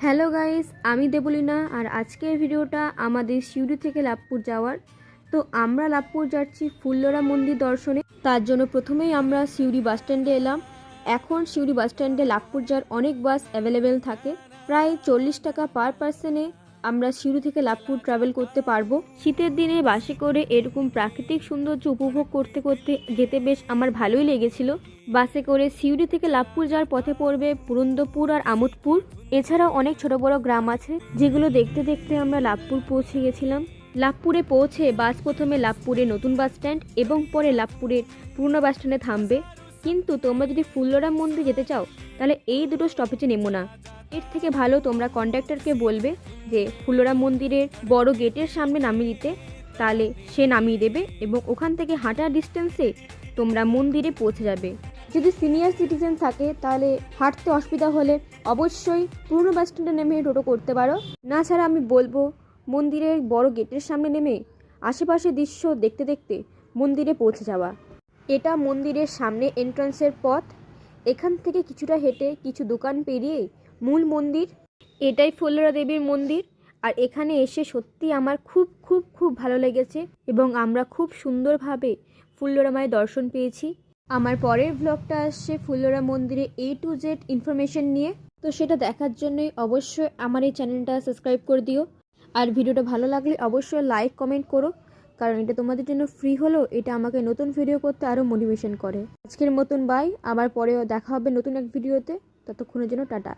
Hello guys, আমি দেবলীনা। আর আজকের ভিডিওটা আমাদের সিউড়ি থেকে লাভপুর যাওয়ার। তো আমরা লাভপুর যাচ্ছি ফুল্লরা মন্দির দর্শনে। তার জন্য প্রথমেই আমরা সিউড়ি বাস স্ট্যান্ডে এলাম। এখন সিউড়ি বাস স্ট্যান্ডে লাভপুর যাওয়ার অনেক বাস অ্যাভেলেবেল থাকে। প্রায় 40 টাকা পার পার্সনে আমরা সিউড়ি থেকে লাভপুর ট্রাভেল করতে পারবো। শীতের দিনে বাসে করে এরকম প্রাকৃতিক সৌন্দর্য উপভোগ করতে করতে যেতে বেশ আমার ভালোই লেগেছিল। বাসে করে সিউড়ি থেকে লাভপুর যাওয়ার পথে পড়বে পুরন্দরপুর আর আমোদপুর। এছাড়াও অনেক ছোট বড় গ্রাম আছে, যেগুলো দেখতে দেখতে আমরা লাভপুর পৌঁছে গেছিলাম। লাভপুরে পৌঁছে বাস প্রথমে লাভপুরের নতুন বাস স্ট্যান্ড এবং পরে লাভপুরের পুরনো বাস স্ট্যান্ডে থামবে। কিন্তু তোমরা যদি ফুল্লরা মন্দির যেতে চাও তাহলে এই দুটো স্টপেজে নেমো না। এর থেকে ভালো তোমরা কন্ডাক্টরকে বলবে যে ফুল্লরা মন্দিরের বড় গেটের সামনে নামিয়ে দিতে, তাহলে সে নামিয়ে দেবে এবং ওখান থেকে হাঁটার ডিস্টেন্সে তোমরা মন্দিরে পৌঁছে যাবে। যদি সিনিয়র সিটিজেন থাকে তাহলে হাঁটতে অসুবিধা হলে অবশ্যই পুরনো বাস স্ট্যান্ডে নেমে টোটো করতে পারো। না ছাড়া আমি বলবো মন্দিরের বড় গেটের সামনে নেমে আশেপাশের দৃশ্য দেখতে দেখতে মন্দিরে পৌঁছে যাওয়া। এটা মন্দিরের সামনে এন্ট্রান্সের পথ। এখান থেকে কিছুটা হেঁটে কিছু দোকান পেরিয়ে মূল মন্দির। এটাই ফুল্লরা দেবীর মন্দির। আর এখানে এসে সত্যি আমার খুব খুব খুব ভালো লেগেছে এবং আমরা খুব সুন্দরভাবে ফুল্লরা মায়ের দর্শন পেয়েছি। আমার পরের ব্লগটা আসছে ফুল্লরা মন্দিরে A to Z ইনফরমেশন নিয়ে। তো সেটা দেখার জন্যই অবশ্যই আমার এই চ্যানেলটা সাবস্ক্রাইব করে দিও। আর ভিডিওটা ভালো লাগলে অবশ্যই লাইক কমেন্ট করো, কারণ এটা তোমাদের জন্য ফ্রি হলেও এটা আমাকে নতুন ভিডিও করতে আরও মোটিভেশন করে। আজকের মতন বাই, আবার পরে দেখা হবে নতুন এক ভিডিওতে। ততক্ষণের জন্য টাটা।